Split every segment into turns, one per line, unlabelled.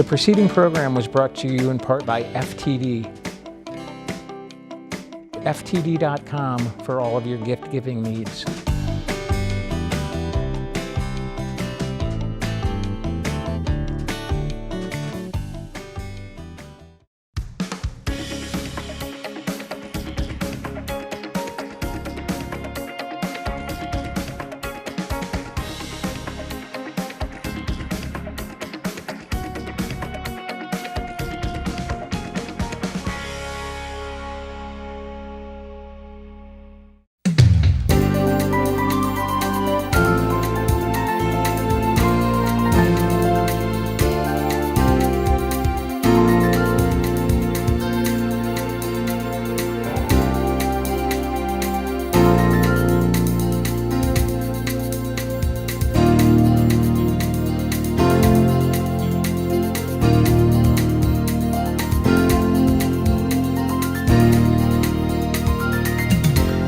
The preceding program was brought to you in part by FTD. FTD.com for all of your gift-giving needs.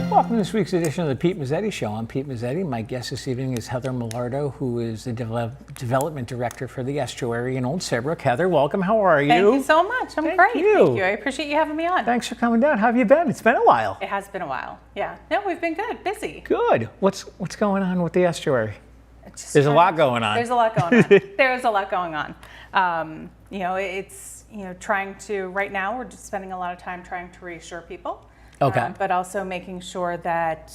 Welcome to this week's edition of the Pete Mezzetti Show. I'm Pete Mezzetti. My guest this evening is Heather Milardo, who is the Development Director for the Estuary in Old Saybrook. Heather, welcome. How are you?
Thank you so much. I'm great. Thank you. I appreciate you having me on.
Thanks for coming down. How have you been? It's been a while.
It has been a while. Yeah. No, we've been good. Busy.
Good. What's going on with the Estuary? There's a lot going on.
There's a lot going on. There's a lot going on. It's trying to, right now we're just spending a lot of time trying to reassure people.
Okay.
But also making sure that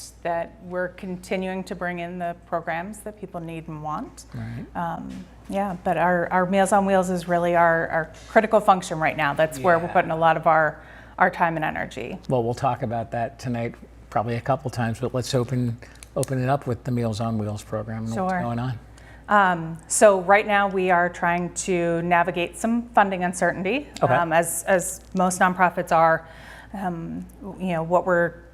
we're continuing to bring in the programs that people need and want.
Right.
But our Meals on Wheels is really our critical function right now. That's where we're putting a lot of our time and energy.
Well, we'll talk about that tonight probably a couple times, but let's open it up with the Meals on Wheels program and what's going on.
So right now we are trying to navigate some funding uncertainty, as most nonprofits are.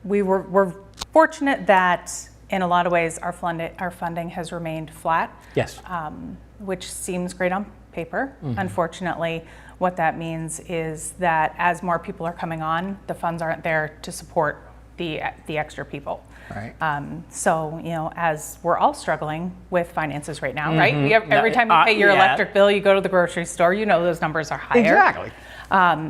We're fortunate that in a lot of ways our funding has remained flat.
Yes.
Which seems great on paper. Mm-hmm. Unfortunately, what that means is that as more people are coming on, the funds aren't there to support the extra people.
Right.
As we're all struggling with finances right now,
mm-hmm.
right? Every time you pay your electric bill, you go to the grocery store, those numbers are higher.
Exactly.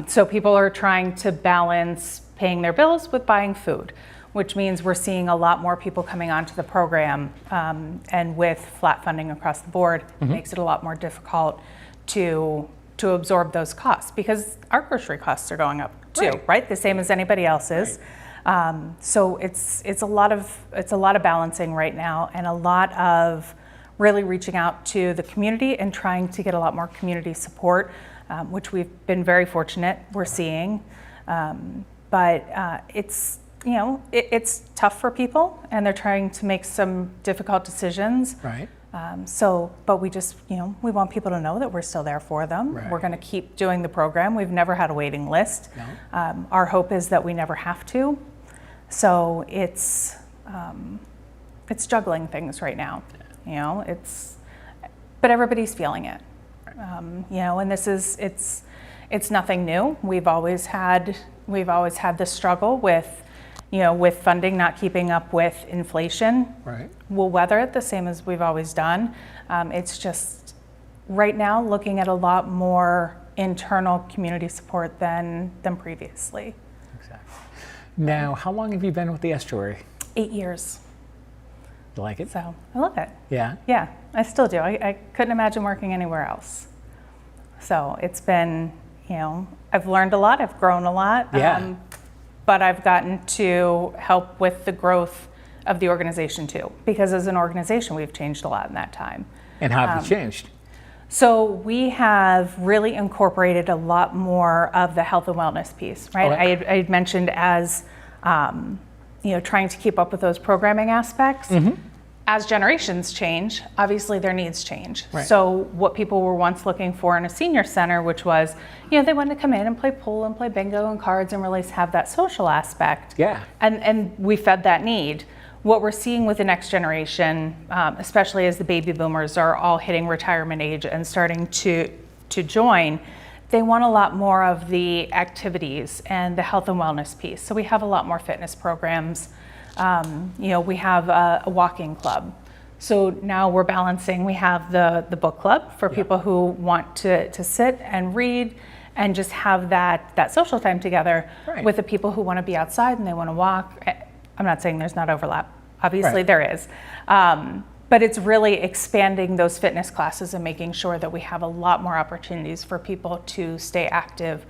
So people are trying to balance paying their bills with buying food, which means we're seeing a lot more people coming onto the program, and with flat funding across the board,
mm-hmm.
it makes it a lot more difficult to absorb those costs because our grocery costs are going up too, right? The same as anybody else's. Right. So it's a lot of balancing right now, and a lot of really reaching out to the community and trying to get a lot more community support. Which we've been very fortunate we're seeing, but it's tough for people and they're trying to make some difficult decisions.
Right.
But we just we want people to know that we're still there for them.
Right.
We're going to keep doing the program. We've never had a waiting list.
No.
Our hope is that we never have to. So it's juggling things right now. But everybody's feeling it. And it's nothing new. We've always had this struggle with funding not keeping up with inflation.
Right.
We'll weather it the same as we've always done. It's just right now looking at a lot more internal community support than previously.
Exactly. Now, how long have you been with the Estuary?
8 years.
You like it?
So I love it.
Yeah?
Yeah, I still do. I couldn't imagine working anywhere else. So it's been, I've learned a lot, I've grown a lot.
Yeah.
But I've gotten to help with the growth of the organization too, because as an organization, we've changed a lot in that time.
And how have you changed?
So we have really incorporated a lot more of the health and wellness piece, right?
Okay.
I had mentioned as, trying to keep up with those programming aspects.
Mm-hmm.
As generations change, obviously their needs change.
Right.
So what people were once looking for in a senior center, which was, they wanted to come in and play pool and play bingo and cards and really have that social aspect.
Yeah.
And we fed that need. What we're seeing with the next generation, especially as the baby boomers are all hitting retirement age and starting to join, they want a lot more of the activities and the health and wellness piece. So we have a lot more fitness programs. We have a walking club. So now we're balancing, we have the book club for people who want to sit and read and just have that social time together with the people who want to be outside and they want to walk. I'm not saying there's not overlap. Obviously there is. But it's really expanding those fitness classes and making sure that we have a lot more opportunities for people to stay active.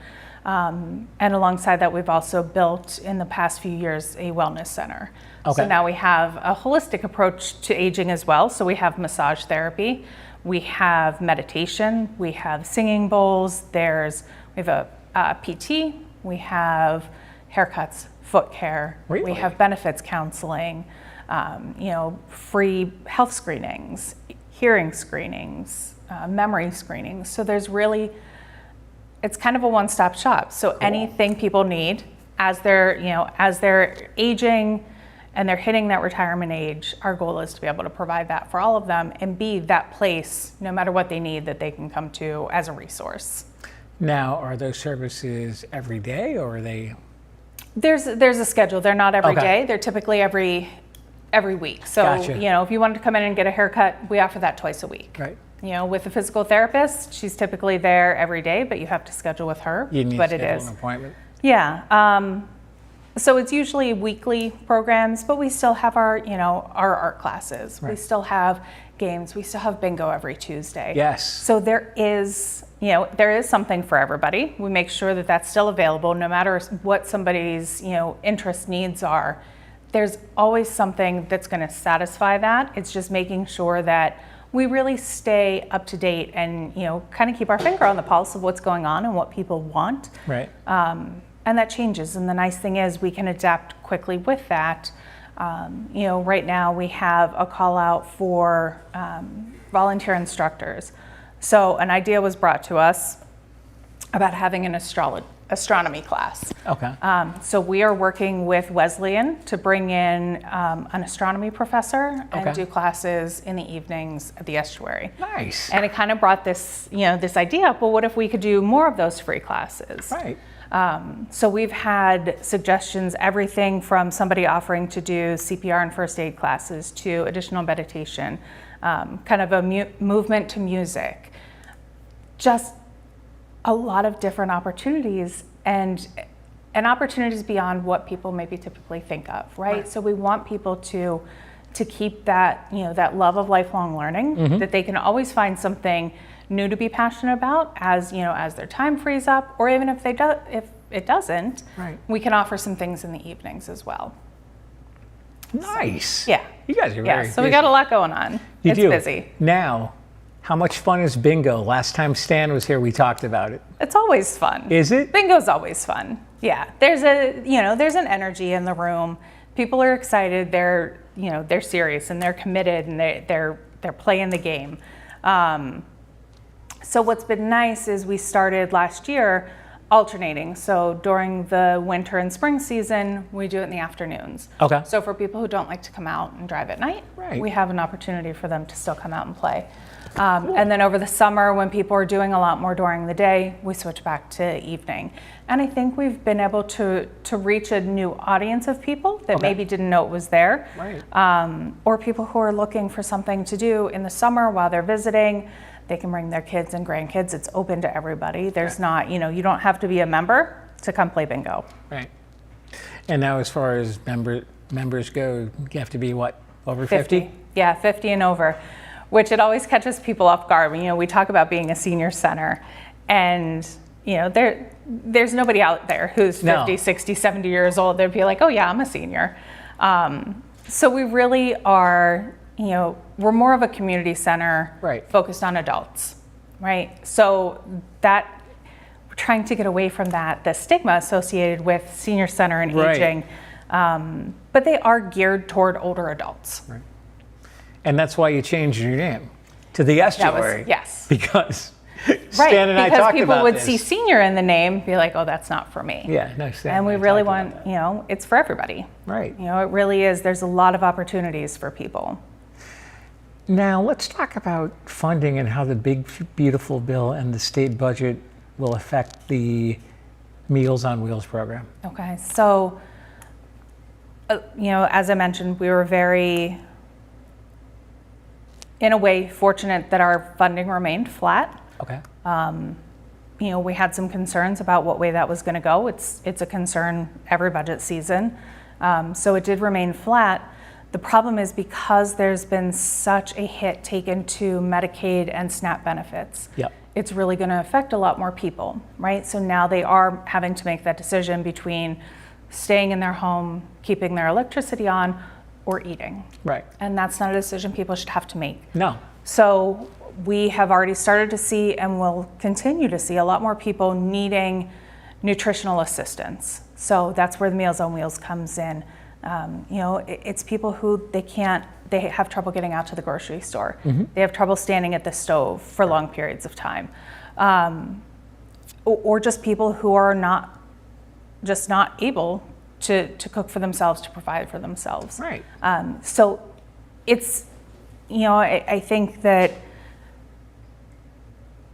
And alongside that, we've also built in the past few years a wellness center. So now we have a holistic approach to aging as well. So we have massage therapy, we have meditation, we have singing bowls, we have a PT, we have haircuts, foot care, we have benefits counseling, free health screenings, hearing screenings, memory screenings. So it's kind of a one-stop shop. So anything people need as they're aging and they're hitting that retirement age, our goal is to be able to provide that for all of them and be that place, no matter what they need, that they can come to as a resource.
Now, are those services every day, or are they?
There's a schedule. They're not every day. They're typically every week. So, if you wanted to come in and get a haircut, we offer that twice a week.
Right.
With a physical therapist, she's typically there every day, but you have to schedule with her.
You need to schedule an appointment.
Yeah. So it's usually weekly programs, but we still have our art classes. We still have games. We still have bingo every Tuesday.
Yes.
So there is something for everybody. We make sure that that's still available, no matter what somebody's, interest needs are. There's always something that's going to satisfy that. It's just making sure that we really stay up to date and, kind of keep our finger on the pulse of what's going on and what people want.
Right.
And that changes. And the nice thing is we can adapt quickly with that. Right now we have a call out for volunteer instructors. So an idea was brought to us about having an astronomy class.
Okay.
So we are working with Wesleyan to bring in an astronomy professor and do classes in the evenings at the Estuary.
Nice.
And it kind of brought this idea up, well, what if we could do more of those free classes?
Right.
So we've had suggestions, everything from somebody offering to do CPR and first aid classes to additional meditation, kind of a movement to music, just a lot of different opportunities and opportunities beyond what people maybe typically think of, right? So we want people to keep that, that love of lifelong learning, that they can always find something new to be passionate about as their time frees up, or even if it doesn't, we can offer some things in the evenings as well.
Nice.
So, yeah.
You guys are very
so
busy.
we got a lot going on. It's busy.
Now, how much fun is bingo? Last time Stan was here, we talked about it.
It's always fun.
Is it?
Bingo's always fun. Yeah. There's an energy in the room. People are excited. They're serious and they're committed and they're playing the game. So what's been nice is we started last year alternating. So during the winter and spring season, we do it in the afternoons.
Okay.
So for people who don't like to come out and drive at night, we have an opportunity for them to still come out and play. Cool. And then over the summer, when people are doing a lot more during the day, we switch back to evening. And I think we've been able to reach a new audience of people that maybe didn't know it was there.
Right.
Or people who are looking for something to do in the summer while they're visiting. They can bring their kids and grandkids. It's open to everybody. There's not, you don't have to be a member to come play bingo.
Right. And now as far as members go, you have to be what, over 50?
Yeah, 50 and over, which it always catches people off guard. We talk about being a senior center, and there's nobody out there who's 50, 60, 70 years old. They'd be like, oh yeah, I'm a senior. So we really are, we're more of a community center focused on adults, right? So that we're trying to get away from the stigma associated with senior center and aging, but they are geared toward older adults.
Right. And that's why you changed your name to the Estuary.
Yes.
Because Stan and I talked about this.
Because people would see senior in the name, be like, oh, that's not for me.
Yeah, no, Stan.
And we really want, it's for everybody.
Right.
It really is. There's a lot of opportunities for people.
Now, let's talk about funding and how the big, beautiful bill and the state budget will affect the Meals on Wheels program.
Okay. So, as I mentioned, we were very in a way, fortunate that our funding remained flat.
Okay.
We had some concerns about what way that was going to go. It's a concern every budget season. So it did remain flat. The problem is because there's been such a hit taken to Medicaid and SNAP benefits.
Yep.
It's really going to affect a lot more people, right? So now they are having to make that decision between staying in their home, keeping their electricity on, or eating.
Right.
And that's not a decision people should have to make.
No.
So we have already started to see and will continue to see a lot more people needing nutritional assistance. So that's where the Meals on Wheels comes in. It's people who they have trouble getting out to the grocery store.
Mm-hmm.
They have trouble standing at the stove for long periods of time. Or just people who are not able to cook for themselves, to provide for themselves.
Right.
So it's, I think that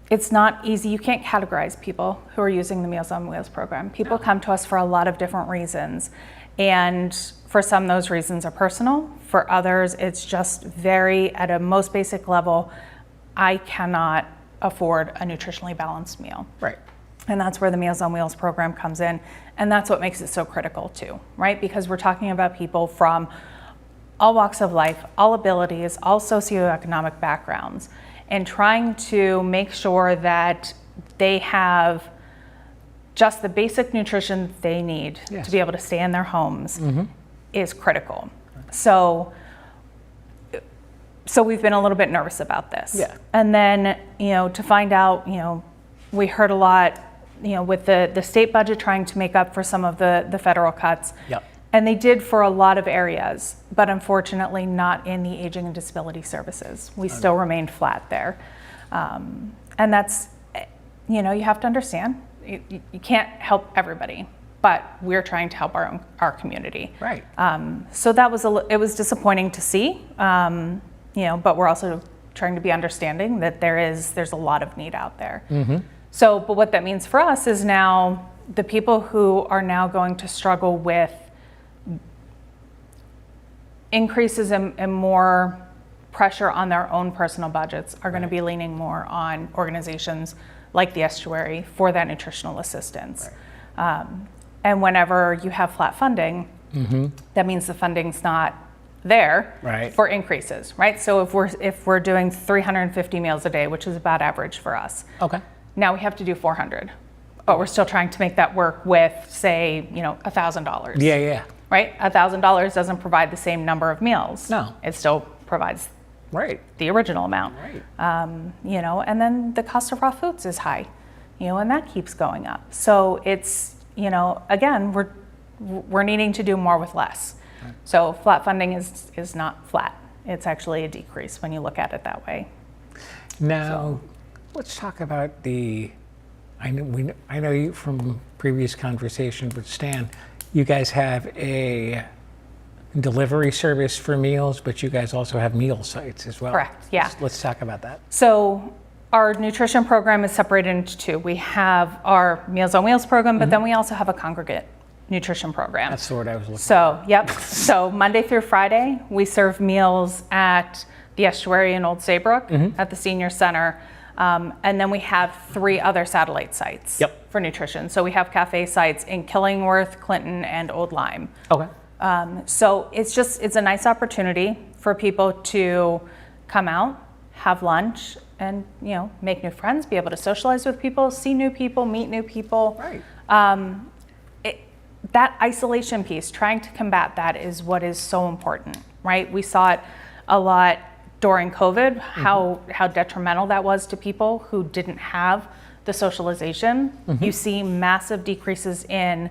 it's not easy. You can't categorize people who are using the Meals on Wheels program. People come to us for a lot of different reasons. And for some, those reasons are personal. For others, it's just at a most basic level, I cannot afford a nutritionally balanced meal.
Right.
And that's where the Meals on Wheels program comes in. And that's what makes it so critical too, right? Because we're talking about people from all walks of life, all abilities, all socioeconomic backgrounds, and trying to make sure that they have just the basic nutrition they need to be able to stay in their homes is critical. So we've been a little bit nervous about this.
Yeah.
And then, to find out, we heard a lot, with the state budget trying to make up for some of the federal cuts.
Yep.
And they did for a lot of areas, but unfortunately not in the aging and disability services. We still remained flat there. And that's, you have to understand, you can't help everybody, but we're trying to help our community.
Right.
So that was it was disappointing to see, but we're also trying to be understanding that there's a lot of need out there.
Mm-hmm.
So, but what that means for us is now the people who are now going to struggle with increases and more pressure on their own personal budgets are going to be leaning more on organizations like the Estuary for that nutritional assistance. Right. And whenever you have flat funding, that means the funding's not there for increases, right? So if we're doing 350 meals a day, which is about average for us, now we have to do 400, but we're still trying to make that work with, say, $1,000.
Yeah.
Right? $1,000 doesn't provide the same number of meals.
No.
It still provides the original amount.
Right.
And then the cost of raw foods is high, and that keeps going up. So it's, again, we're needing to do more with less. Right. So flat funding is not flat. It's actually a decrease when you look at it that way.
Now, let's talk about I know you from previous conversations with Stan, you guys have a delivery service for meals, but you guys also have meal sites as well.
Correct, yeah.
Let's talk about that.
So our nutrition program is separated into two. We have our Meals on Wheels program, but then we also have a congregate nutrition program.
That's the word I was looking for.
So, yep. So Monday through Friday, we serve meals at the Estuary in Old Saybrook, at the Senior Center. And then we have 3 other satellite sites for nutrition. So we have cafe sites in Killingworth, Clinton, and Old Lyme.
Okay.
So it's a nice opportunity for people to come out, have lunch, and make new friends, be able to socialize with people, see new people, meet new people.
Right.
That isolation piece, trying to combat that is what is so important, right? We saw it a lot during COVID, how detrimental that was to people who didn't have the socialization. You see massive decreases in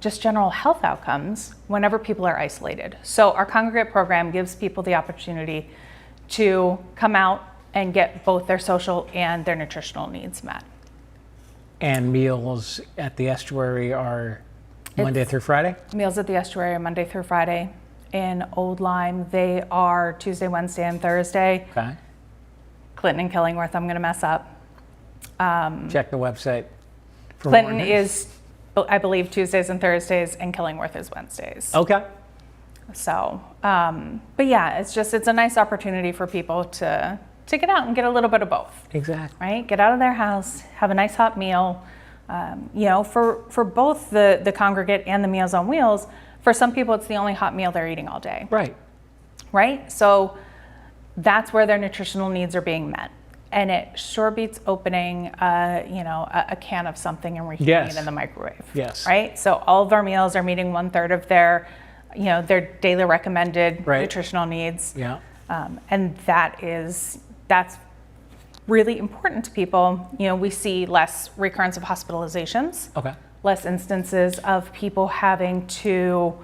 just general health outcomes whenever people are isolated. So our congregate program gives people the opportunity to come out and get both their social and their nutritional needs met.
And meals at the Estuary are Monday through Friday?
Meals at the Estuary are Monday through Friday. In Old Lyme, they are Tuesday, Wednesday, and Thursday.
Okay.
Clinton and Killingworth, I'm going to mess up.
Check the website. For
Clinton
more.
is, I believe, Tuesdays and Thursdays, and Killingworth is Wednesdays.
Okay.
So, but yeah, it's a nice opportunity for people to get out and get a little bit of both.
Exactly.
Right? Get out of their house, have a nice hot meal. For both the congregate and the Meals on Wheels, for some people, it's the only hot meal they're eating all day.
Right.
Right? So that's where their nutritional needs are being met. And it sure beats opening, a can of something and reheating
Yes.
it in the microwave.
Yes.
Right? So all of our meals are meeting 1/3 of their daily recommended
Right.
nutritional needs.
Yeah.
And that's really important to people. We see less recurrence of hospitalizations,
Okay.
less instances of people having to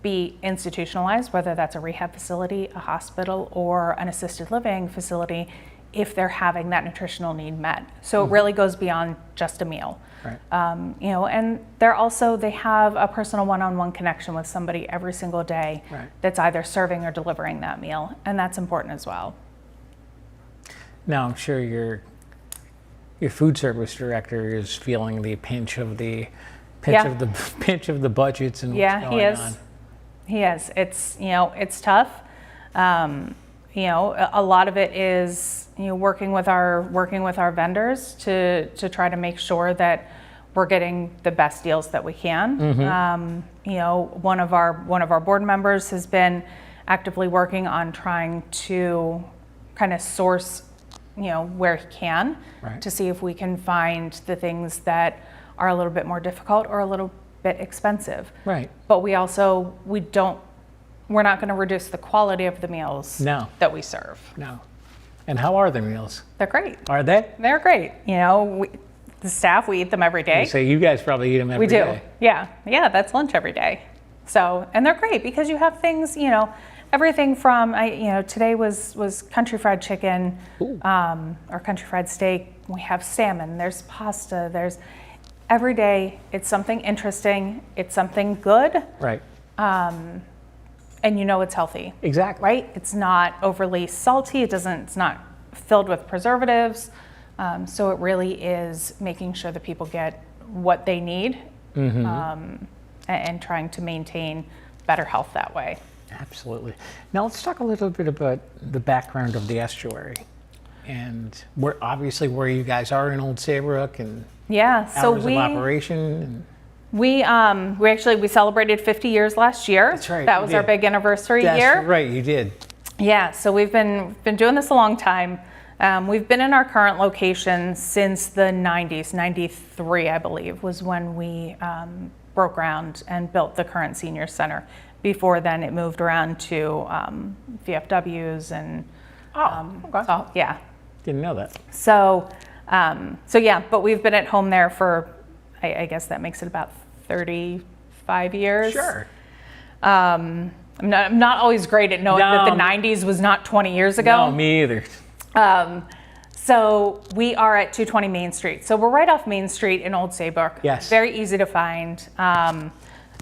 be institutionalized, whether that's a rehab facility, a hospital, or an assisted living facility, if they're having that nutritional need met. So it really goes beyond just a meal.
Right.
And they have a personal one-on-one connection with somebody every single day
Right.
that's either serving or delivering that meal, and that's important as well.
Now, I'm sure your food service director is feeling the pinch of the pinch of the budgets and what's going
he is.
on.
He is. It's tough. A lot of it is working with our vendors to try to make sure that we're getting the best deals that we can. One of our board members has been actively working on trying to kind of source where he can,
Right.
to see if we can find the things that are a little bit more difficult or a little bit expensive.
Right.
But we're not going to reduce the quality of the meals
No.
that we serve.
No. And how are the meals?
They're great.
Are they?
They're great. The staff, we eat them every day.
So you guys probably eat them every
We do.
day.
Yeah. That's lunch every day. So, and they're great because you have things, everything from, today was country fried chicken, or country fried steak. We have salmon, there's pasta, every day it's something interesting, it's something good,
Right.
and it's healthy.
Exactly.
Right? It's not overly salty, it's not filled with preservatives. So it really is making sure that people get what they need, and trying to maintain better health that way.
Absolutely. Now let's talk a little bit about the background of the estuary, and where you guys are in Old Saybrook, and
Yeah. So
hours of operation. And
we celebrated 50 years last year.
That's right,
That
you
was our
did.
big anniversary
That's
year.
right, you did.
Yeah. So we've been doing this a long time. We've been in our current location since the 90s. 93, I believe, was when we broke ground and built the current senior center. Before then, it moved around to VFWs and
Okay.
so, yeah.
Didn't know that.
So yeah, but we've been at home there for, I guess that makes it about 35 years.
Sure.
I'm not always great at knowing that the 90s was not 20 years ago.
No, me either.
So we are at 220 Main Street. So we're right off Main Street in Old Saybrook.
Yes.
Very easy to find.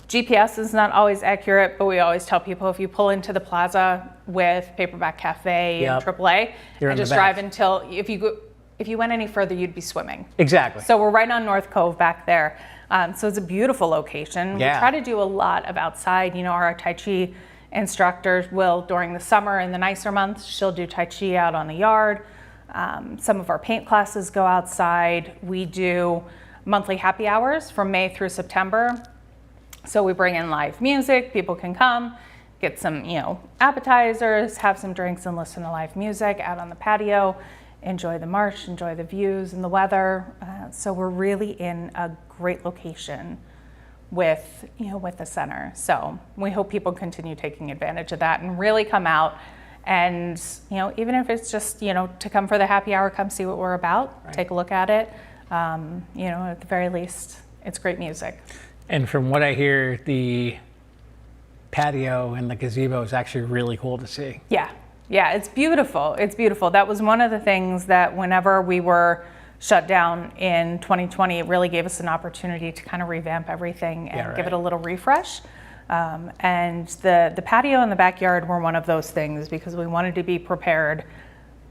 GPS is not always accurate, but we always tell people if you pull into the plaza with Paperback Cafe
Yep.
and AAA,
You're
and
in the
just
back.
drive until if you went any further, you'd be swimming.
Exactly.
So we're right on North Cove back there. So it's a beautiful location.
Yeah.
We try to do a lot of outside. Our Tai Chi instructor will, during the summer and the nicer months, she'll do Tai Chi out on the yard. Some of our paint classes go outside. We do monthly happy hours from May through September. So we bring in live music. People can come, get some, appetizers, have some drinks, and listen to live music out on the patio. Enjoy the marsh, enjoy the views and the weather. So we're really in a great location with the center. So we hope people continue taking advantage of that and really come out. And even if it's just to come for the happy hour, come see what we're about,
Right.
take a look at it. At the very least, it's great music.
And from what I hear, the patio and the gazebo is actually really cool to see.
Yeah, it's beautiful. It's beautiful. That was one of the things that whenever we were shut down in 2020, it really gave us an opportunity to kind of revamp everything and
Yeah,
give it
right.
a little refresh. And the patio and the backyard were one of those things because we wanted to be prepared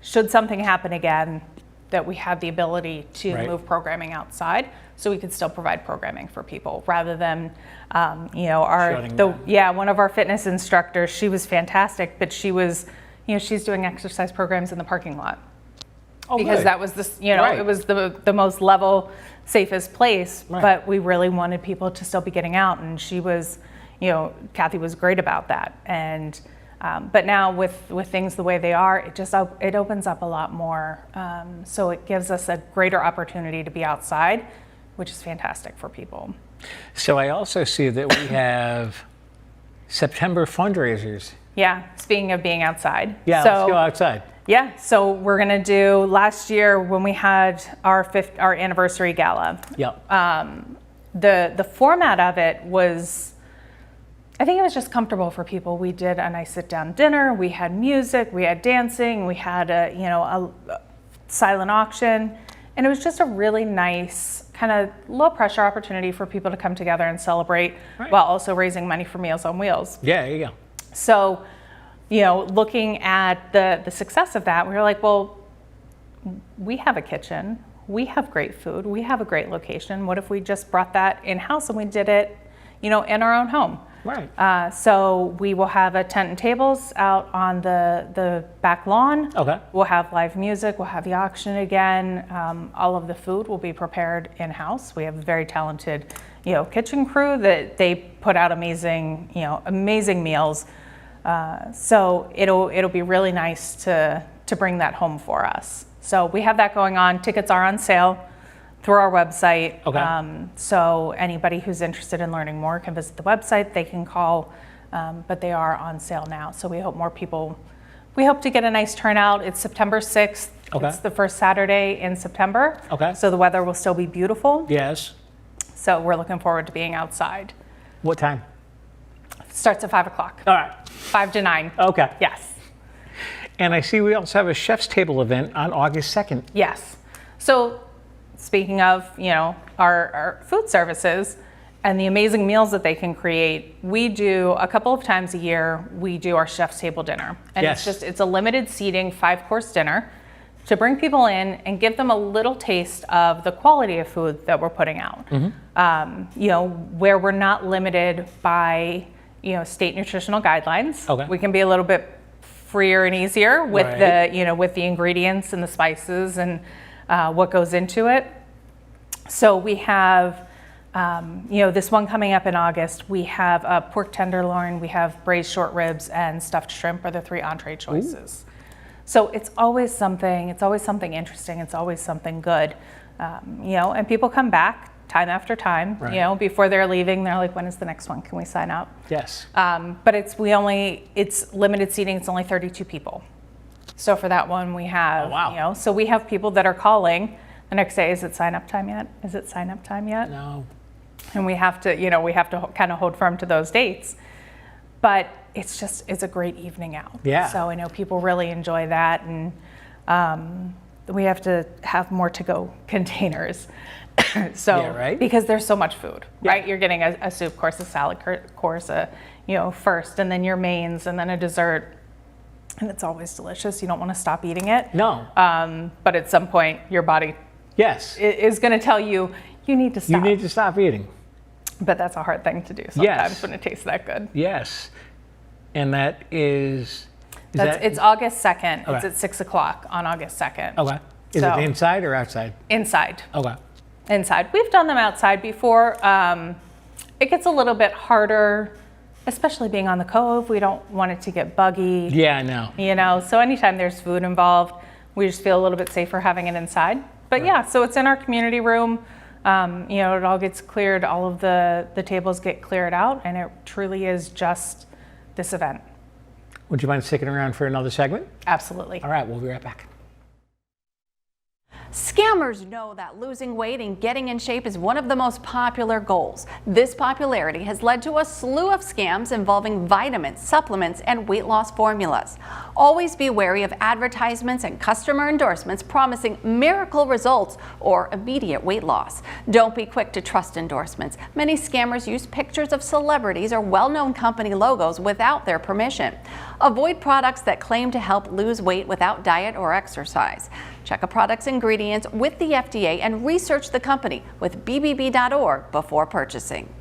should something happen again. that we had the ability to
Right.
move programming outside, so we could still provide programming for people rather than,
Shutting down.
one of our fitness instructors, she was fantastic, but she was, she's doing exercise programs in the parking lot.
Oh,
Because
good.
that was
Right.
it was the most level, safest place,
Right.
but we really wanted people to still be getting out, and she was, Kathy was great about that. And but now with things the way they are, it opens up a lot more. So it gives us a greater opportunity to be outside, which is fantastic for people.
So I also see that we have September fundraisers.
Yeah, speaking of being outside.
Yeah, let's go outside.
Yeah, so we're gonna do, last year when we had our anniversary gala,
Yep.
the format of it was, I think it was just comfortable for people. We did a nice sit-down dinner, we had music, we had dancing, we had a silent auction, and it was just a really nice kind of low-pressure opportunity for people to come together and celebrate,
Right.
while also raising money for Meals on Wheels.
Yeah, there you go.
So, looking at the success of that, we were like, well, we have a kitchen, we have great food, we have a great location. What if we just brought that in-house and we did it, in our own home?
Right.
So we will have a tent and tables out on the back lawn.
Okay.
We'll have live music, we'll have the auction again. All of the food will be prepared in-house. We have a very talented, kitchen crew that they put out amazing meals. So it'll be really nice to bring that home for us. So we have that going on. Tickets are on sale through our website.
Okay.
So anybody who's interested in learning more can visit the website. They can call, but they are on sale now. So we hope to get a nice turnout. It's September 6th.
Okay.
It's the first Saturday in September.
Okay.
So the weather will still be beautiful.
Yes.
So we're looking forward to being outside.
What time?
Starts at 5 o'clock,
All right.
5 to 9.
Okay.
Yes.
And I see we also have a chef's table event on August 2nd.
Yes. So speaking of, our food services and the amazing meals that they can create, we do a couple of times a year, we do our chef's table dinner. And
Yes.
it's a limited seating 5-course dinner to bring people in and give them a little taste of the quality of food that we're putting out. Where we're not limited by, state nutritional guidelines.
Okay.
We can be a little bit freer and easier with
Right.
with the ingredients and the spices and what goes into it. So we have, this one coming up in August. We have a pork tenderloin, we have braised short ribs, and stuffed shrimp are the 3 entree choices. So it's always something interesting. It's always something good, and people come back time after time.
Right.
Before they're leaving, they're like, "When is the next one? Can we sign up?"
Yes.
But it's limited seating. It's only 32 people. So for that one, we have,
Oh, wow.
so we have people that are calling the next day. Is it sign up time yet? Is it sign up time yet?
No.
And we have to kind of hold firm to those dates. But it's a great evening out.
Yeah.
So I know people really enjoy that, and we have to have more to-go containers. So
Yeah, right.
because there's so much food,
Yeah.
right? You're getting a soup course, a salad course, first, and then your mains, and then a dessert, and it's always delicious. You don't want to stop eating it.
No.
But at some point, your body
Yes.
is going to tell you you need to
You
stop.
need to stop eating.
But that's a hard thing to do sometimes
Yes.
when it tastes that good.
Yes. And that is
It's August 2nd. It's
Okay.
at 6 o'clock on August 2nd.
Okay. Is
So-
it inside or outside?
Inside.
Okay.
Inside. We've done them outside before. It gets a little bit harder, especially being on the cove. We don't want it to get buggy.
Yeah, I know.
So anytime there's food involved, we just feel a little bit safer having it inside. But yeah, so it's in our community room. It all gets cleared. All of the tables get cleared out, and it truly is just this event.
Would you mind sticking around for another segment?
Absolutely.
All right, we'll be right back.
Scammers know that losing weight and getting in shape is one of the most popular goals. This popularity has led to a slew of scams involving vitamins, supplements, and weight loss formulas. Always be wary of advertisements and customer endorsements promising miracle results or immediate weight loss. Don't be quick to trust endorsements. Many scammers use pictures of celebrities or well-known company logos without their permission. Avoid products that claim to help lose weight without diet or exercise. Check a product's ingredients with the FDA and research the company with bbb.org before purchasing.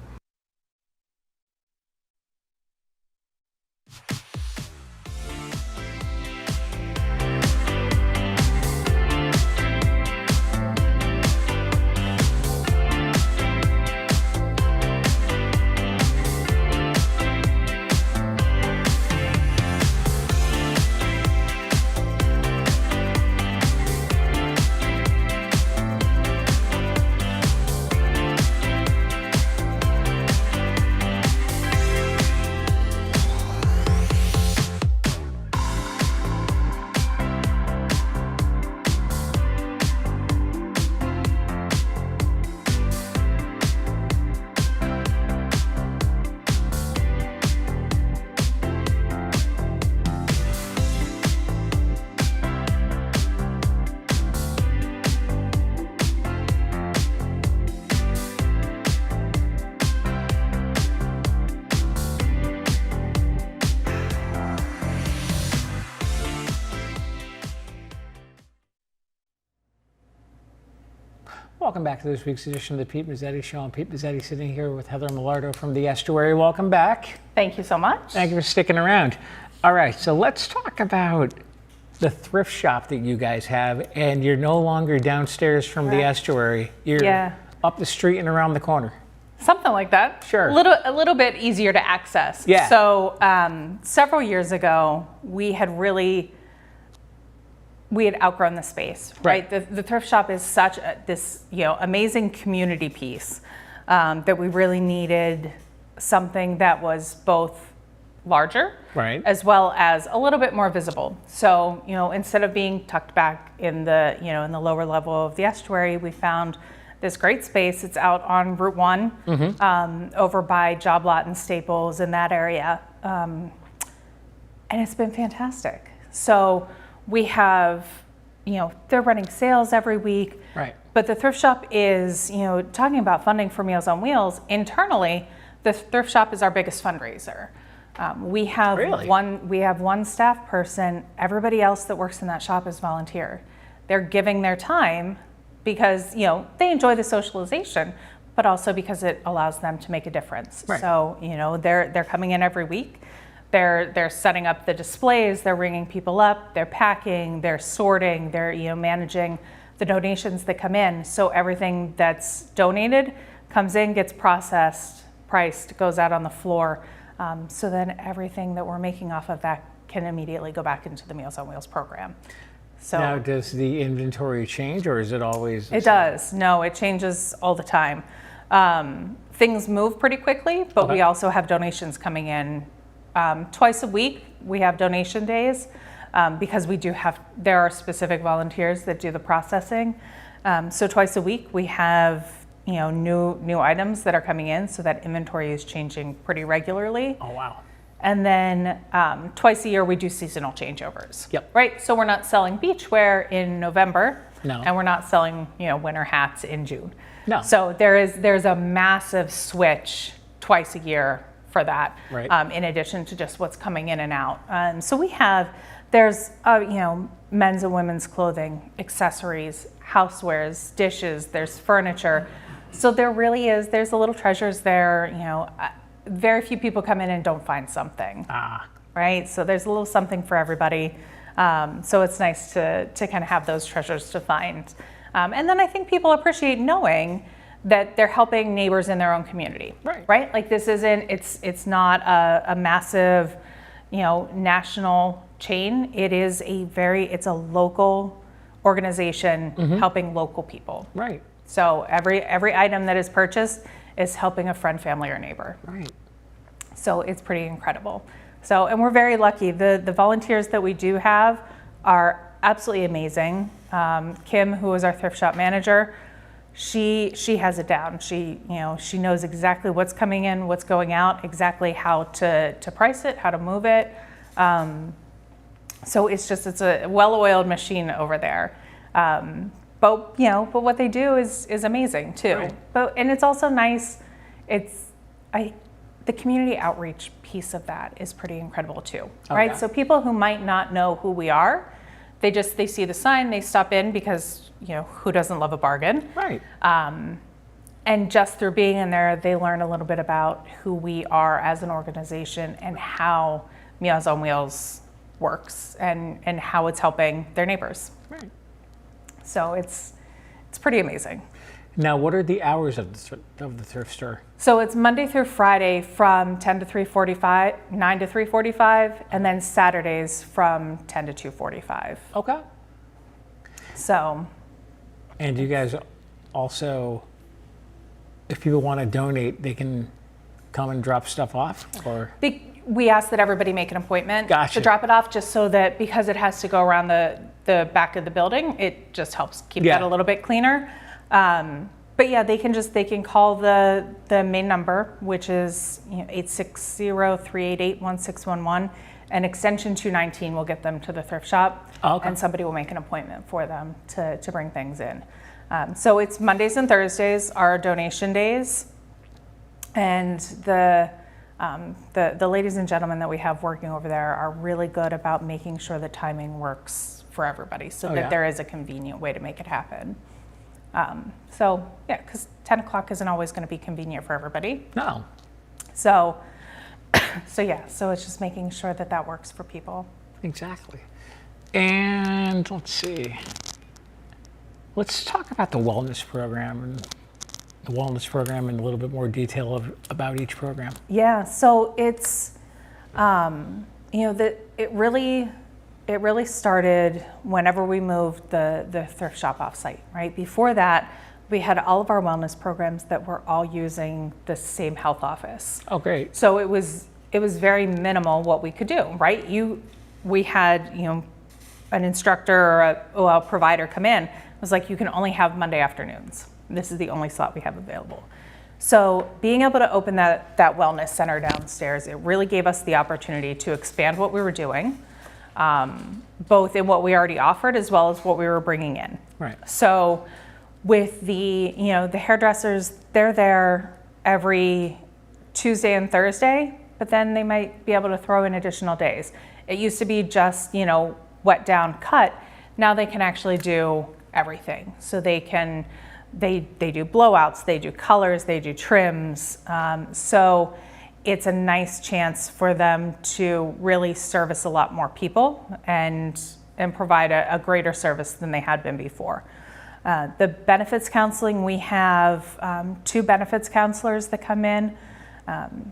Welcome back to this week's edition of the Pete Mezzetti Show. I'm Pete Mezzetti, sitting here with Heather Milardo from the Estuary. Welcome back.
Thank you so much.
Thank you for sticking around. All right, so let's talk about the thrift shop that you guys have, and you're no longer downstairs from the Estuary. You're up the street and around the corner.
Something like that.
Sure.
A little bit easier to access.
Yeah.
So several years ago, we had outgrown the space, right? The thrift shop is such this amazing community piece that we really needed something that was both larger,
right,
as well as a little bit more visible. So instead of being tucked back in the in the lower level of the Estuary, we found this great space. It's out on Route 1, over by Job Lot and Staples in that area, and it's been fantastic. So we have, they're running sales every week.
Right.
But the thrift shop is, talking about funding for Meals on Wheels, internally, the thrift shop is our biggest fundraiser. We have one staff person. Everybody else that works in that shop is volunteer. They're giving their time because, they enjoy the socialization, but also because it allows them to make a difference.
Right.
So, they're coming in every week. They're setting up the displays, they're ringing people up, they're packing, they're sorting, they're managing the donations that come in. So everything that's donated comes in, gets processed, priced, goes out on the floor. So then everything that we're making off of that can immediately go back into the Meals on Wheels program. So
now, does the inventory change, or is it always the
It
same?
does. No, it changes all the time. Things move pretty quickly, but we also have donations coming in. Twice a week, we have donation days because there are specific volunteers that do the processing. So twice a week, we have new items that are coming in, so that inventory is changing pretty regularly.
Oh, wow.
And then twice a year, we do seasonal changeovers.
Yep.
Right. So we're not selling beachwear in November,
No.
and we're not selling winter hats in June.
No.
So there's a massive switch twice a year for that,
Right.
In addition to just what's coming in and out. So there's men's and women's clothing, accessories, housewares, dishes, there's furniture. So there's a little treasures there. Very few people come in and don't find something, right? So there's a little something for everybody. So it's nice to kind of have those treasures to find. And then I think people appreciate knowing that they're helping neighbors in their own community, right? Like this it's not a massive, national chain. It's a local organization helping local people.
Right.
So every item that is purchased is helping a friend, family, or neighbor.
Right.
So it's pretty incredible. So, and we're very lucky. The volunteers that we do have are absolutely amazing. Kim, who is our thrift shop manager, she has it down. She knows exactly what's coming in, what's going out, exactly how to price it, how to move it. So it's a well-oiled machine over there. But what they do is amazing too.
Right.
And it's also nice. The community outreach piece of that is pretty incredible too, right?
Yeah.
So people who might not know who we are They see the sign, they stop in because, you know, who doesn't love a bargain?
Right.
And just through being in there, they learn a little bit about who we are as an organization and how Meals on Wheels works and how it's helping their neighbors.
Right.
So it's pretty amazing.
Now, what are the hours of the thrift store?
So it's Monday through Friday from 10 to 3:45, 9 to 3:45, and then Saturdays from 10 to 2:45.
Okay.
So,
And you guys also, if people want to donate, they can come and drop stuff off, or?
we ask that everybody make an appointment
Gotcha.
to drop it off, just so that, because it has to go around the back of the building, it just helps keep that a little bit cleaner. But yeah, they can call the main number, which is 860-388-1611, and extension 219 will get them to the thrift shop, and somebody will make an appointment for them to bring things in. So it's Mondays and Thursdays are donation days, and the ladies and gentlemen that we have working over there are really good about making sure the timing works for everybody, so that there is a convenient way to make it happen. So yeah, because 10 o'clock isn't always going to be convenient for everybody.
No.
So yeah, so it's just making sure that works for people.
Exactly. And let's see. Let's talk about the wellness program and in a little bit more detail about each program.
Yeah, so it's, it really started whenever we moved the thrift shop off-site, right? Before that, we had all of our wellness programs that were all using the same health office.
Oh, great.
So it was very minimal what we could do, right? We had, an instructor or a provider come in. It was like, you can only have Monday afternoons. This is the only slot we have available. So being able to open that wellness center downstairs, it really gave us the opportunity to expand what we were doing, both in what we already offered as well as what we were bringing in.
Right.
So with the hairdressers, they're there every Tuesday and Thursday, but then they might be able to throw in additional days. It used to be just, wet down, cut. Now they can actually do everything. So they do blowouts, they do colors, they do trims. So it's a nice chance for them to really service a lot more people and provide a greater service than they had been before. The benefits counseling, we have 2 benefits counselors that come in.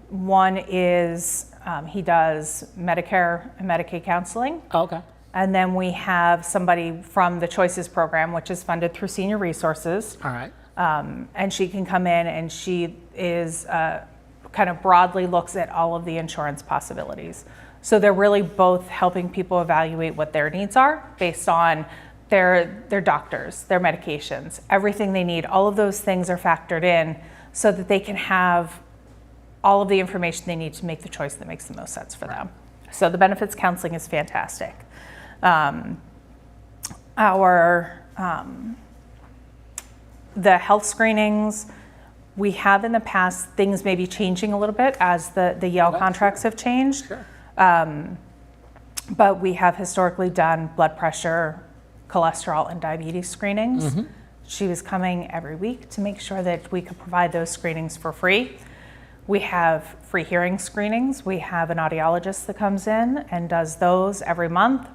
One is he does Medicare and Medicaid counseling.
Oh, okay.
And then we have somebody from the Choices program, which is funded through Senior Resources.
All right.
And she can come in, and she is kind of broadly looks at all of the insurance possibilities. So they're really both helping people evaluate what their needs are based on their doctors, their medications, everything they need. All of those things are factored in so that they can have all of the information they need to make the choice that makes the most sense for them. So the benefits counseling is fantastic. The health screenings, we have in the past, things may be changing a little bit as the Yale contracts have changed.
Sure.
But we have historically done blood pressure, cholesterol, and diabetes screenings. Mm-hmm. She was coming every week to make sure that we could provide those screenings for free. We have free hearing screenings. We have an audiologist that comes in and does those every month.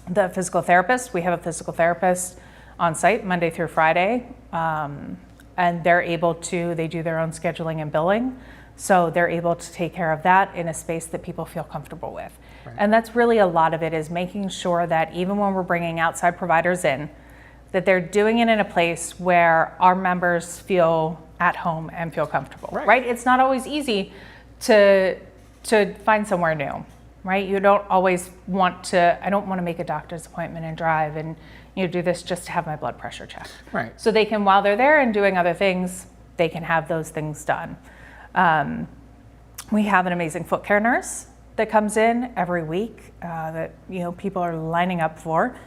The physical therapist, we have a physical therapist on site Monday through Friday, and they do their own scheduling and billing. So they're able to take care of that in a space that people feel comfortable with. Right. And that's really a lot of it, is making sure that even when we're bringing outside providers in, that they're doing it in a place where our members feel at home and feel comfortable, right? It's not always easy to find somewhere new, right? You don't always I don't want to make a doctor's appointment and drive and do this just to have my blood pressure checked. Right. So they can, while they're there and doing other things, they can have those things done. We have an amazing foot care nurse that comes in every week that people are lining up for.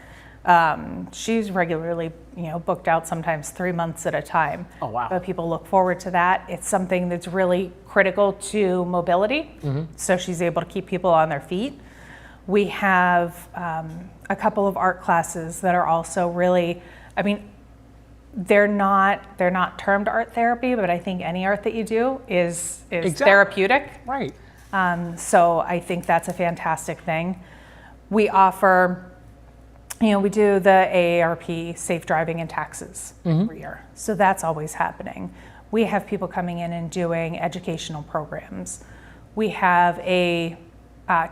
She's regularly booked out, sometimes 3 months at a time. Oh, wow. But people look forward to that. It's something that's really critical to mobility. Mm-hmm. So she's able to keep people on their feet. We have a couple of art classes that are also really, I mean, they're not termed art therapy, but I think any art that you do is
Exactly.
therapeutic.
Right.
So I think that's a fantastic thing. We offer, we do the AARP Safe Driving and Taxes every year. So that's always happening. We have people coming in and doing educational programs. We have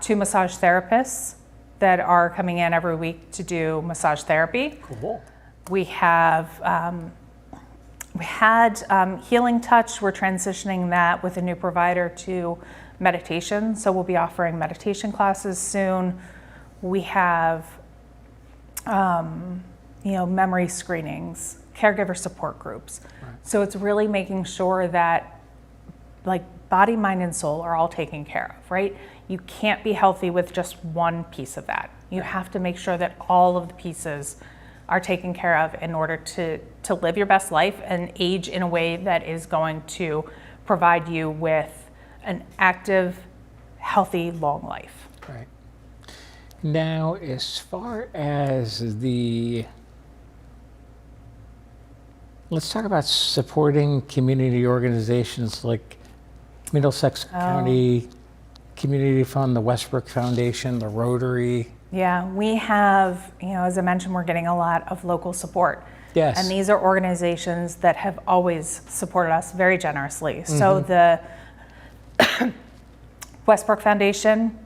2 massage therapists that are coming in every week to do massage therapy.
Cool.
We have, we had Healing Touch. We're transitioning that with a new provider to meditation. So we'll be offering meditation classes soon. We have, memory screenings, caregiver support groups. Right. So it's really making sure that like body, mind, and soul are all taken care of, right? You can't be healthy with just one piece of that. You have to make sure that all of the pieces are taken care of in order to live your best life and age in a way that is going to provide you with an active, healthy, long life.
Right. Now, as far as let's talk about supporting community organizations like Middlesex County Community Fund, the Westbrook Foundation, the Rotary.
Yeah, we have, as I mentioned, we're getting a lot of local support.
Yes.
And these are organizations that have always supported us very generously. So the Westbrook Foundation,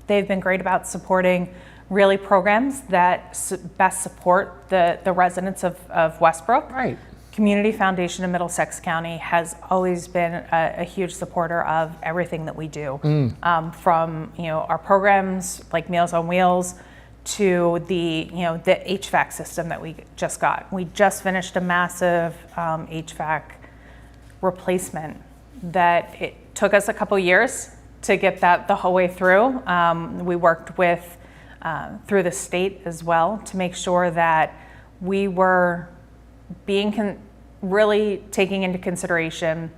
they've been great about supporting really programs that best support the residents of Westbrook.
Right.
Community Foundation in Middlesex County has always been a huge supporter of everything that we do, from our programs like Meals on Wheels to the HVAC system that we just got. We just finished a massive HVAC replacement that it took us a couple years to get that the whole way through. We worked with through the state as well to make sure that we were really taking into consideration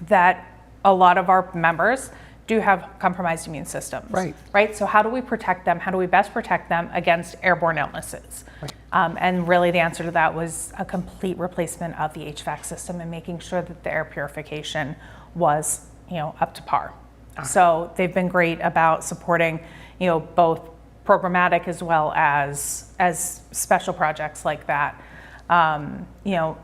that a lot of our members do have compromised immune systems. Right. So how do we protect them? How do we best protect them against airborne illnesses?
Right.
And really the answer to that was a complete replacement of the HVAC system and making sure that the air purification was, up to par. So they've been great about supporting, both programmatic as well as special projects like that. The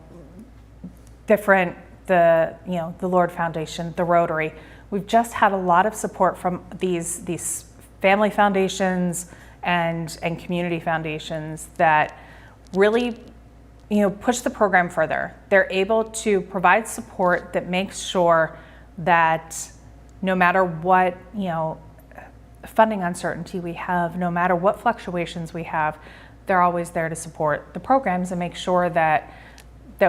Lord Foundation, the Rotary. We've just had a lot of support from these family foundations and community foundations that really, push the program further. They're able to provide support that makes sure that no matter what, funding uncertainty we have, no matter what fluctuations we have, they're always there to support the programs and make sure that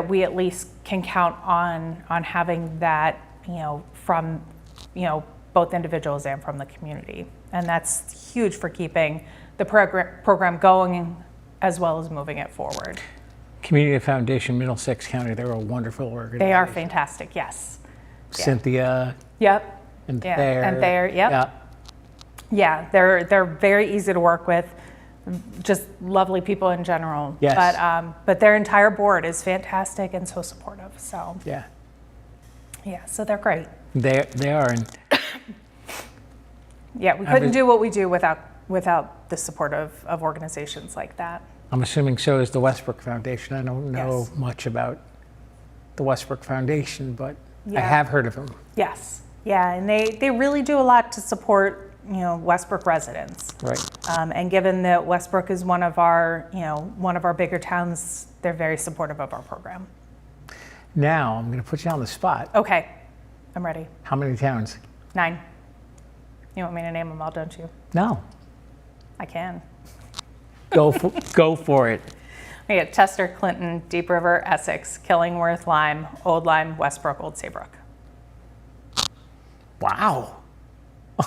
we at least can count on having that, from, both individuals and from the community. And that's huge for keeping the program going as well as moving it forward.
Community Foundation, Middlesex County, they're a wonderful organization.
They are fantastic, yes.
Cynthia.
Yep.
And
yeah.
Thayer.
And Thayer, yep. Yeah, they're very easy to work with. Just lovely people in general.
Yes.
But their entire board is fantastic and so supportive. So
Yeah.
So they're great.
They are. And
yeah, we couldn't do what we do without the support of organizations like that.
I'm assuming so is the Westbrook Foundation. I don't know
Yes.
much about the Westbrook Foundation, but I
Yeah.
have heard of them.
Yes. Yeah, and they really do a lot to support Westbrook residents.
Right.
And given that Westbrook is one of our bigger towns, they're very supportive of our program.
Now I'm going to put you on the spot.
Okay, I'm ready.
How many towns?
9. You want me to name them all, don't you?
No.
I can.
Go for it.
We got Chester, Clinton, Deep River, Essex, Killingworth, Lyme, Old Lyme, Westbrook, Old Saybrook.
Wow.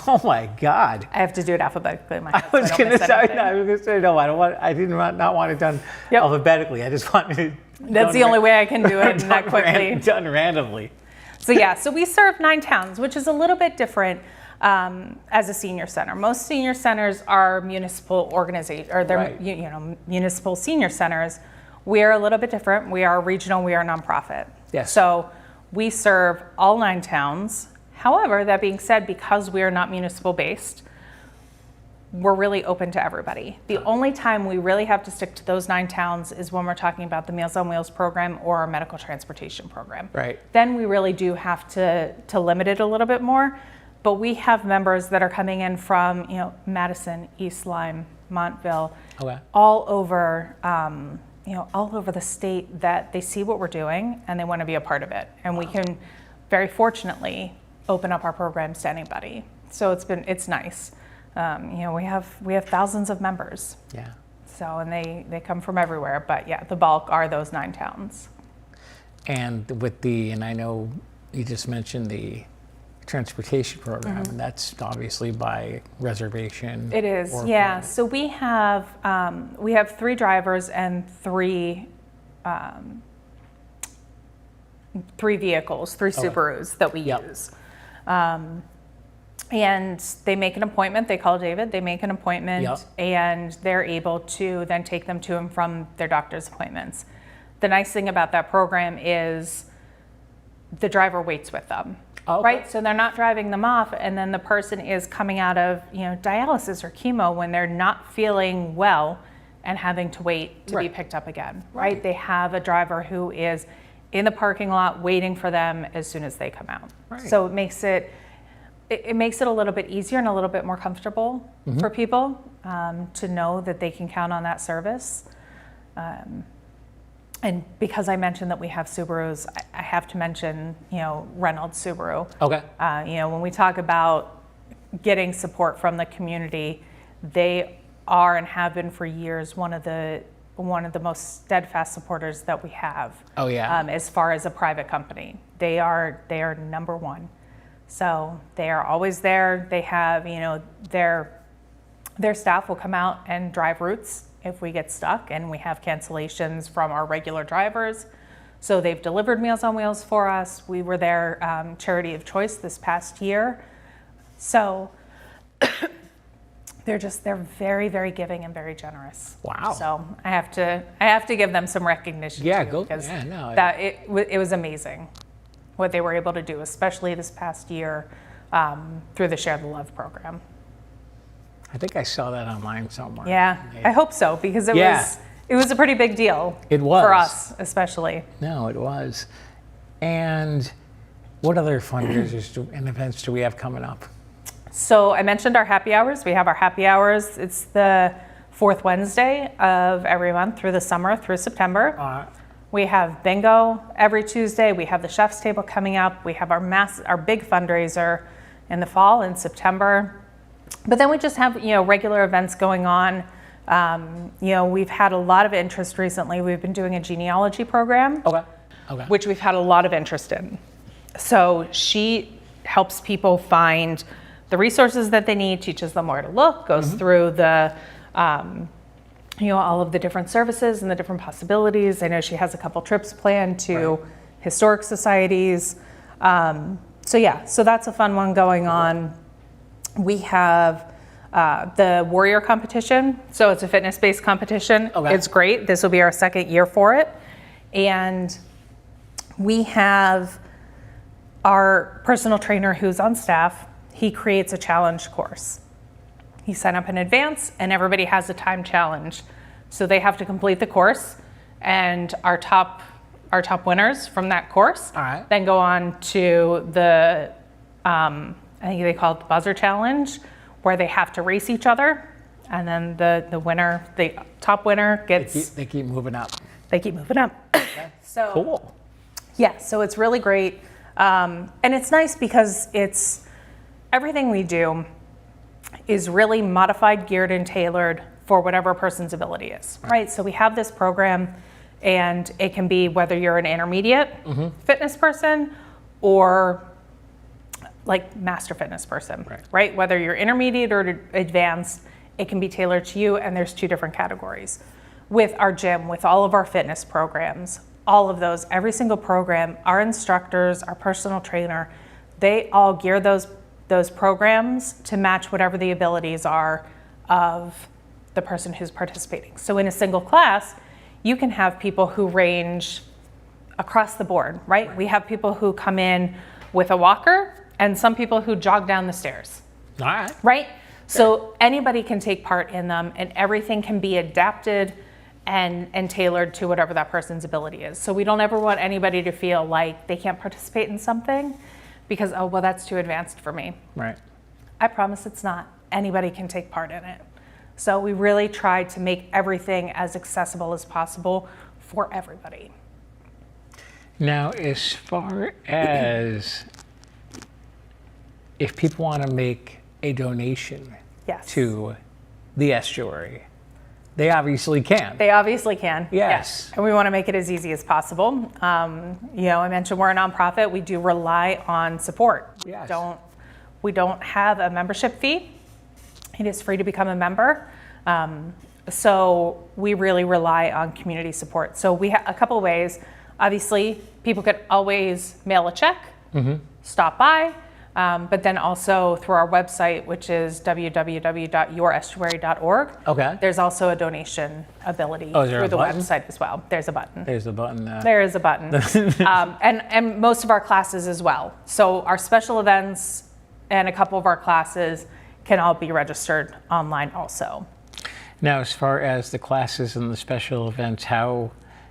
Oh my God.
I have to do it alphabetically in my head.
I was
so
going
don't
to
miss
say
anything.
no. I was going to say no. I did not want it done
Yep.
alphabetically. I just wanted it.
That's the only way I can do it that quickly.
Done randomly.
So we serve 9 towns, which is a little bit different. as a senior center. Most senior centers are municipal organizations, or they're
Right.
municipal senior centers. We are a little bit different. We are regional. We are nonprofit.
Yes.
So we serve all 9 towns. However, that being said, because we are not municipal based, we're really open to everybody. The only time we really have to stick to those 9 towns is when we're talking about the Meals on Wheels program or our medical transportation program.
Right.
Then we really do have to limit it a little bit more. But we have members that are coming in from, Madison, East Lyme, Montville,
Okay.
all over, all over the state, that they see what we're doing and they want to be a part of it. And we can, very fortunately, open up our programs to anybody. So it's nice. We have thousands of members.
Yeah.
So, and they come from everywhere, but yeah, the bulk are those 9 towns.
And and I know you just mentioned the transportation program, and that's obviously by reservation.
It is,
or
yeah.
appointment.
So we have 3 drivers and 3 vehicles, 3 Subarus that we
Yep.
use. And they make an appointment, they call David, they make an appointment,
Yep.
and they're able to then take them to and from their doctor's appointments. The nice thing about that program is the driver waits with them.
Okay.
Right, so they're not driving them off, and then the person is coming out of dialysis or chemo when they're not feeling well and having to wait to be
Right.
picked up again. Right, they have a driver who is in the parking lot waiting for them as soon as they come out.
Right.
So it makes it a little bit easier and a little bit more comfortable for people to know that they can count on that service. And because I mentioned that we have Subarus, I have to mention, Reynolds Subaru.
Okay.
When we talk about getting support from the community, they are and have been for years one of the most steadfast supporters that we have.
Oh, yeah.
As far as a private company, they are number one. So they are always there. They have, their staff will come out and drive routes if we get stuck, and we have cancellations from our regular drivers. So they've delivered Meals on Wheels for us. We were their charity of choice this past year. So they're very, very giving and very generous.
Wow.
So I have to give them some recognition.
Yeah,
too,
go-
because
yeah, no,
that it was amazing what they were able to do, especially this past year through the Share the Love program.
I think I saw that online somewhere.
Yeah, I hope so, because it
Yeah.
was a pretty big deal.
It was.
For us, especially.
No, it was. And what other fundraisers and events do we have coming up?
So I mentioned our happy hours. We have our happy hours. It's the 4th Wednesday of every month through the summer, through September. We have bingo every Tuesday. We have the chef's table coming up. We have our big fundraiser in the fall in September. But then we just have, regular events going on. We've had a lot of interest recently. We've been doing a genealogy program,
Okay.
which we've had a lot of interest in. So she helps people find the resources that they need, teaches them where to look, goes through the, all of the different services and the different possibilities. I know she has a couple trips planned to historic societies. So that's a fun one going on. We have the warrior competition. So it's a fitness-based competition.
Okay.
It's great. This will be our 2nd year for it. And we have our personal trainer who's on staff. He creates a challenge course. You sign up in advance and everybody has a time challenge. So they have to complete the course, and our top winners from that course
All right.
then go on to the, I think they call it the buzzer challenge, where they have to race each other. And then the top winner gets,
They keep moving up.
they keep moving up. So
Cool.
yeah, so it's really great. And it's nice because everything we do is really modified, geared, and tailored for whatever a person's ability is, right? So we have this program, and it can be whether you're an intermediate fitness person or like master fitness person, right? Whether you're intermediate or advanced, it can be tailored to you, and there's 2 different categories. With our gym, with all of our fitness programs, all of those, every single program, our instructors, our personal trainer, they all gear those those programs to match whatever the abilities are of the person who's participating. So in a single class, you can have people who range across the board, right? We have people who come in with a walker and some people who jog down the stairs,
All right.
right? So anybody can take part in them and everything can be adapted and tailored to whatever that person's ability is. So we don't ever want anybody to feel like they can't participate in something because, oh, well, that's too advanced for me.
Right.
I promise it's not. Anybody can take part in it. So we really try to make everything as accessible as possible for everybody.
Now, as far as if people want to make a donation
Yes.
to the estuary, they obviously can.
They obviously can.
Yes.
And we want to make it as easy as possible. I mentioned we're a nonprofit. We do rely on support.
Yes.
We don't have a membership fee. It is free to become a member. So we really rely on community support. So we have a couple ways. Obviously, people could always mail a check, stop by, but then also through our website, which is www.yourestuary.org.
Okay.
There's also a donation ability
Oh, is there
through
a
the
button?
website as well. There's a button.
There's the button.
There is a button. And most of our classes as well. So our special events and a couple of our classes can all be registered online also.
Now, as far as the classes and the special events,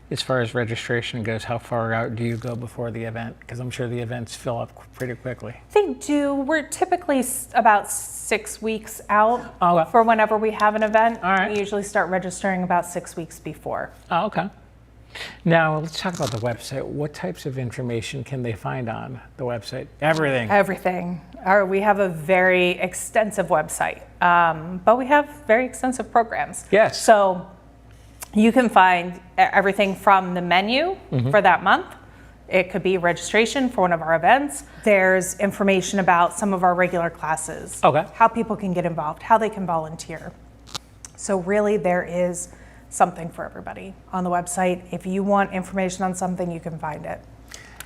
as far as registration goes, how far out do you go before the event? Because I'm sure the events fill up pretty quickly.
They do. We're typically about 6 weeks out
Oh, okay.
for whenever we have an event.
All right.
We usually start registering about 6 weeks before.
Oh, okay. Now, let's talk about the website. What types of information can they find on the website? Everything.
Everything. We have a very extensive website, but we have very extensive programs.
Yes.
So you can find everything from the menu for that month. It could be registration for one of our events. There's information about some of our regular classes.
Okay.
How people can get involved, how they can volunteer. So really there is something for everybody on the website. If you want information on something, you can find it.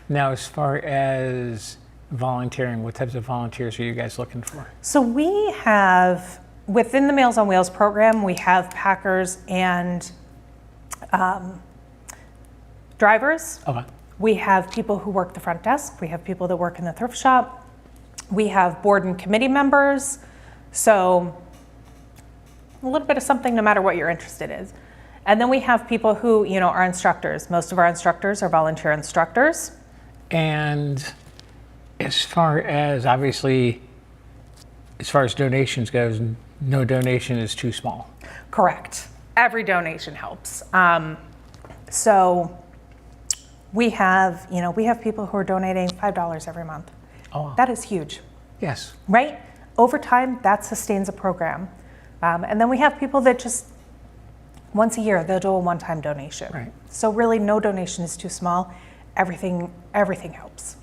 Now, as far as volunteering, what types of volunteers are you guys looking for?
So we have, within the Meals on Wheels program, we have packers and drivers.
Okay.
We have people who work the front desk. We have people that work in the thrift shop. We have board and committee members. So a little bit of something no matter what you're interested in. And then we have people who, are instructors. Most of our instructors are volunteer instructors.
And as far as, obviously, as far as donations goes, no donation is too small.
Correct. Every donation helps. So we have people who are donating $5 every month.
Oh, wow.
That is huge,
Yes.
right? Over time, that sustains a program. And then we have people that just once a year, they'll do a one-time donation.
Right.
So really no donation is too small. Everything helps.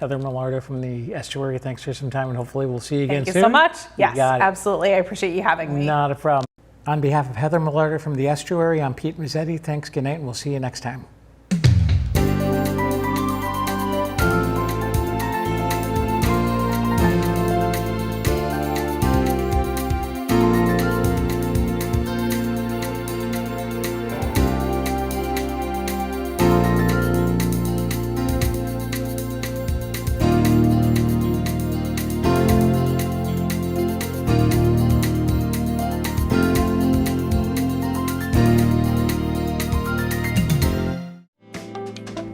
Heather Milardo from the Estuary, thanks for some time, and hopefully we'll see you again
Thank you
soon.
so much. Yes,
got it.
absolutely. I appreciate you having me.
Not a problem. On behalf of Heather Milardo from the Estuary, I'm Pete Mezzetti. Thanks, good night, and we'll see you next time.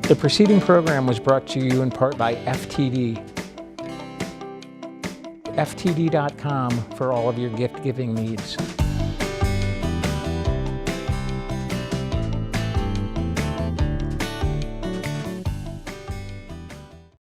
The preceding program was brought to you in part by FTD. FTD.com for all of your gift-giving needs.